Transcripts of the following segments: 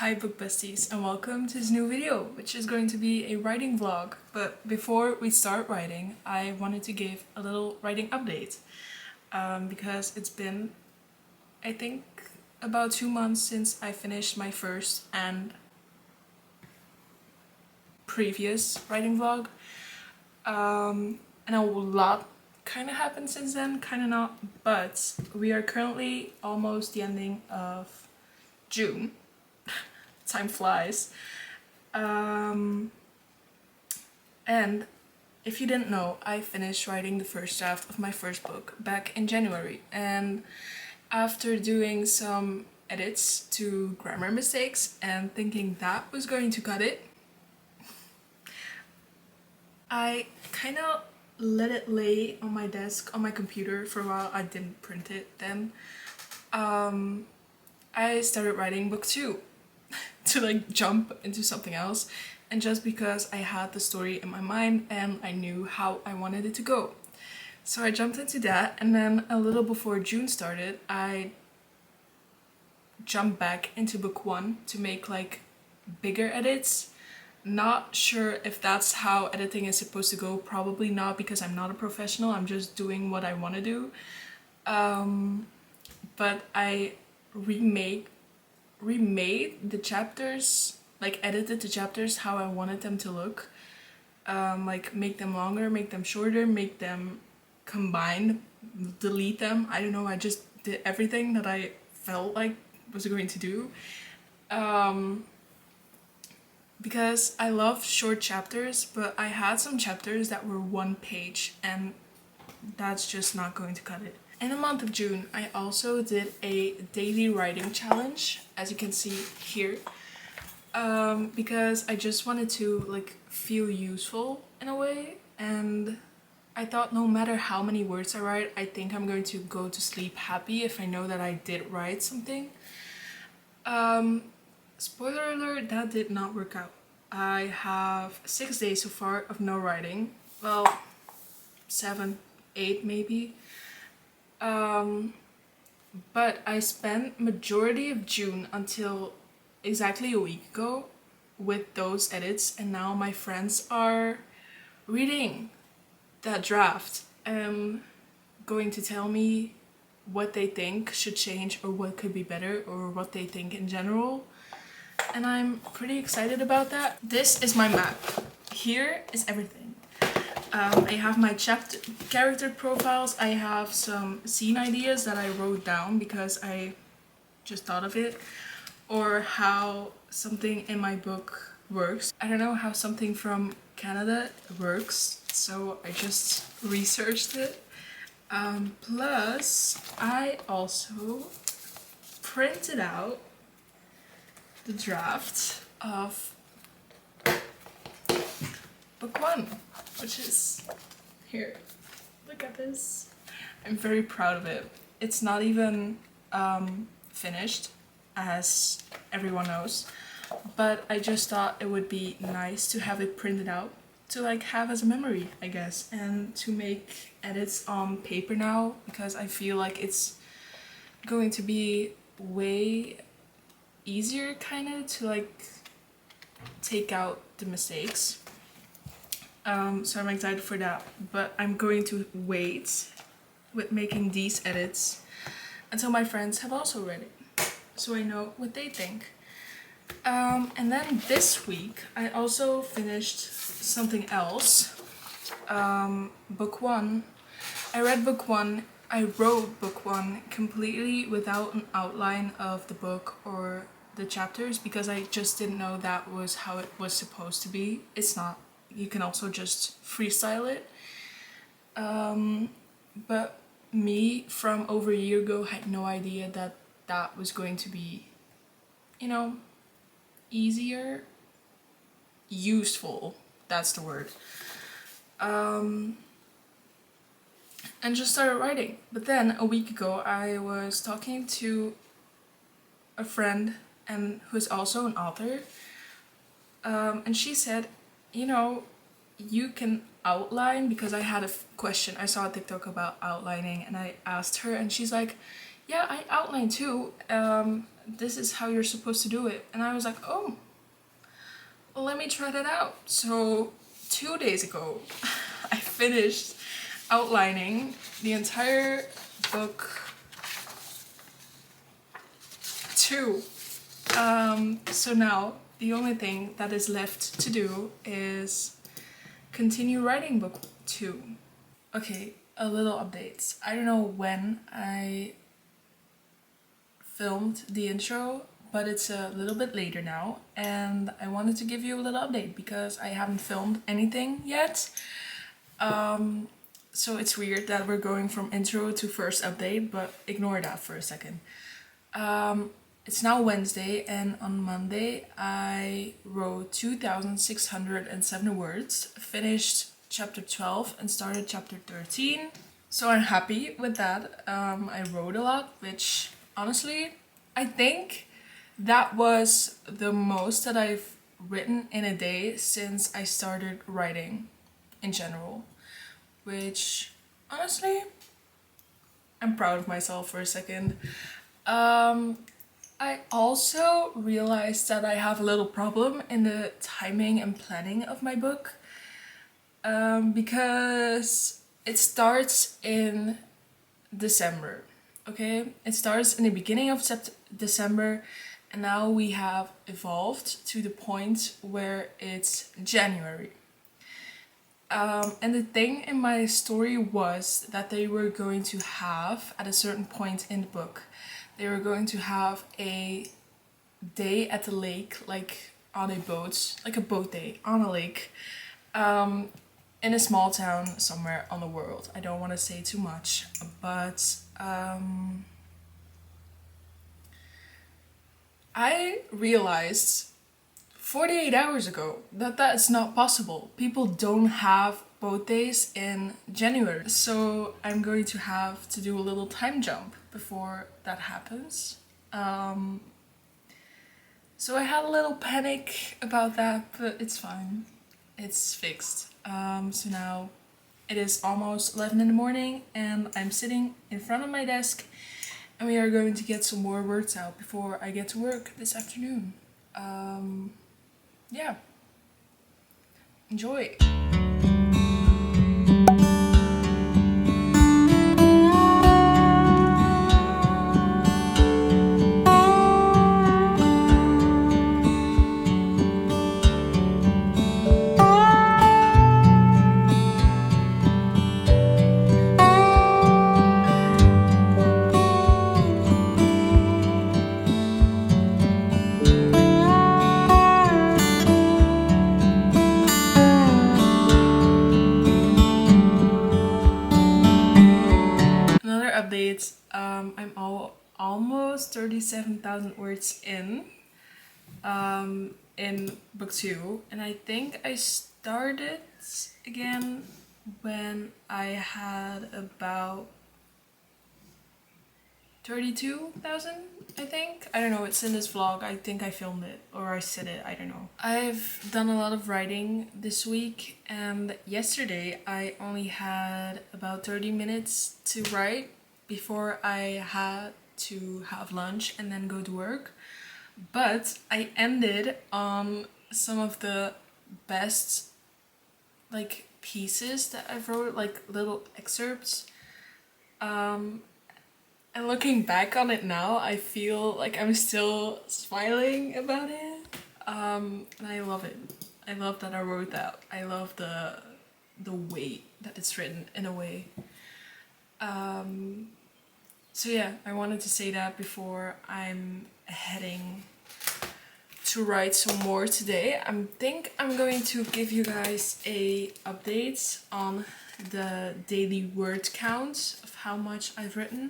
Hi book besties and welcome to this new video, which is going to be a writing vlog. But before we start writing, I wanted to give a little writing update because it's been, I think, about 2 months since I finished my first and previous writing vlog. And a lot kind of happened since then, kind of not, but we are currently almost the ending of June. Time flies. And if you didn't know, I finished writing the first draft of my first book back in January, and after doing some edits to grammar mistakes and thinking that was going to cut it, I kind of let it lay on my desk on my computer for a while. I didn't print it then. I started writing book 2 to like jump into something else, and just because I had the story in my mind and I knew how I wanted it to go. So I jumped into that, and then a little before June started, I jumped back into book 1 to make like bigger edits. Not sure if that's how editing is supposed to go, probably not, because I'm not a professional, I'm just doing what I want to do. But I remade the chapters, like edited the chapters how I wanted them to look. Like make them longer, make them shorter, make them combined, delete them. I don't know, I just did everything that I felt like was going to do. Because I love short chapters, but I had some chapters that were 1 page, and that's just not going to cut it. In the month of June, I also did a daily writing challenge, as you can see here, because I just wanted to like feel useful in a way, and I thought no matter how many words I write, I think I'm going to go to sleep happy if I know that I did write something. Spoiler alert, that did not work out. I have 6 days so far of no writing. Well, 7, 8 maybe. But I spent majority of June until exactly a week ago with those edits, and now my friends are reading that draft and going to tell me what they think should change or what could be better or what they think in general. And I'm pretty excited about that. This is my map. Here is everything. I have my character profiles. I have some scene ideas that I wrote down because I just thought of it, or how something in my book works. I don't know how something from Canada works, so I just researched it. Plus, I also printed out the draft of book 1, which is here. Look at this. I'm very proud of it. It's not even finished, as everyone knows, but I just thought it would be nice to have it printed out to like have as a memory, I guess, and to make edits on paper now, because I feel like it's going to be way easier kind of to like take out the mistakes. So I'm excited for that, but I'm going to wait with making these edits until my friends have also read it, so I know what they think. And then this week I also finished something else. Book 1. I read book 1. I wrote book 1 completely without an outline of the book or the chapters, because I just didn't know that was how it was supposed to be. It's not. You can also just freestyle it. But me from over a year ago had no idea that that was going to be, you know, easier, useful, that's the word. And just started writing. But then a week ago I was talking to a friend and who's also an author, and she said, you know, you can outline, because I had a question. I saw a TikTok about outlining and I asked her, and she's like, yeah, I outline too, this is how you're supposed to do it. And I was like, oh, well, let me try that out. So 2 days ago, I finished outlining the entire book 2. So now the only thing that is left to do is continue writing book 2. Okay, a little update. I don't know when I filmed the intro, but it's a little bit later now, and I wanted to give you a little update because I haven't filmed anything yet. So it's weird that we're going from intro to first update, but ignore that for a second. It's now Wednesday, and on Monday I wrote 2,607 words, finished chapter 12 and started chapter 13. So I'm happy with that. I wrote a lot, which honestly, I think that was the most that I've written in a day since I started writing in general. Which honestly, I'm proud of myself for a second. I also realized that I have a little problem in the timing and planning of my book, because it starts in December, okay? It starts in the beginning of December, and now we have evolved to the point where it's January. And the thing in my story was that they were going to have, at a certain point in the book, they were going to have a day at the lake, like on a boat, like a boat day on a lake, in a small town somewhere on the world. I don't want to say too much, but I realized 48 hours ago that is not possible. People don't have boat days in January. So I'm going to have to do a little time jump before that happens. So I had a little panic about that, but it's fine. It's fixed. So now it is almost 11 in the morning and I'm sitting in front of my desk and we are going to get some more words out before I get to work this afternoon. Yeah. Enjoy. Another update, I'm almost 37,000 words in book 2, and I think I started again when I had about 32,000, I think. I don't know, it's in this vlog. I think I filmed it or I said it, I don't know. I've done a lot of writing this week, and yesterday I only had about 30 minutes to write before I had to have lunch and then go to work. But I ended on some of the best like pieces that I've wrote, like little excerpts. And looking back on it now, I feel like I'm still smiling about it. And I love it. I love that I wrote that. I love the way that it's written in a way. So yeah, I wanted to say that before I'm heading to write some more today. I think I'm going to give you guys a update on the daily word count of how much I've written.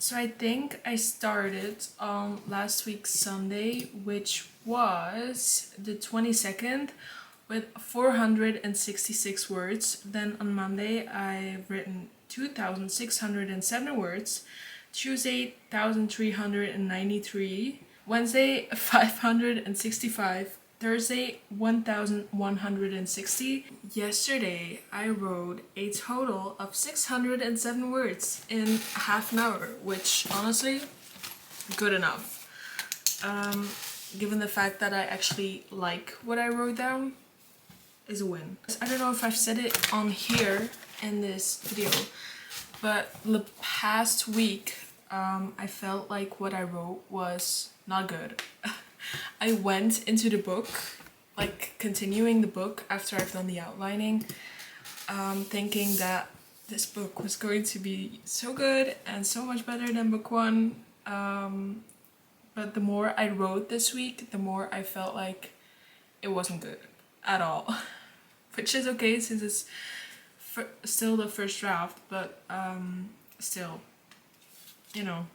So I think I started on last week's Sunday, which was the 22nd, with 466 words. Then on Monday I've written 2,607 words, Tuesday 1,393, Wednesday 565, Thursday 1160. Yesterday I wrote a total of 607 words in half an hour, which honestly, good enough. Given the fact that I actually like what I wrote down, is a win. I don't know if I've said it on here in this video, but the past week I felt like what I wrote was not good. I went into the book, like continuing the book after I've done the outlining, thinking that this book was going to be so good and so much better than book one. But the more I wrote this week, the more I felt like it wasn't good at all. Which is okay since it's still the first draft, but still, you know.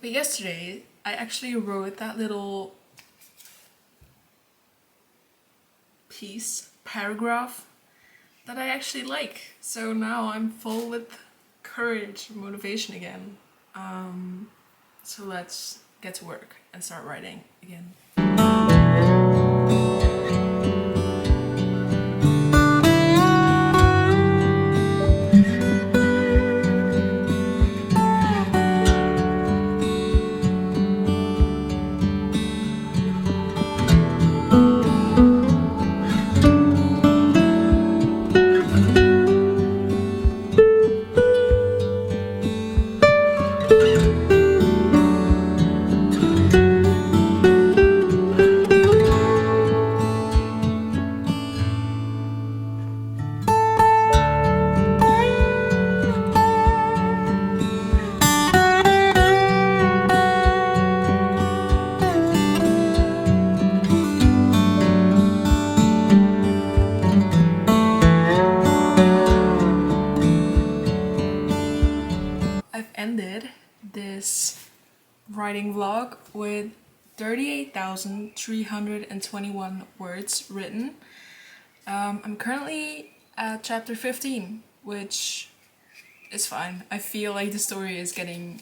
But yesterday I actually wrote that little paragraph that I actually like. So now I'm full with courage and motivation again. So let's get to work and start writing again. I've ended this writing vlog with 38,321 words written. I'm currently at chapter 15, which is fine. I feel like the story is gonna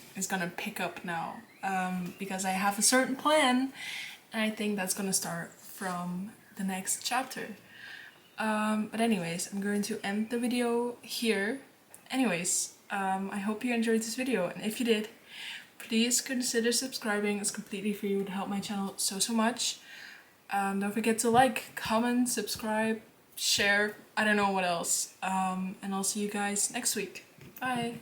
pick up now, because I have a certain plan, and I think that's gonna start from the next chapter. But anyways, I'm going to end the video here. Anyways, I hope you enjoyed this video, and if you did, please consider subscribing. It's completely free. It would help my channel so much. Don't forget to like, comment, subscribe, share, I don't know what else. And I'll see you guys next week. Bye!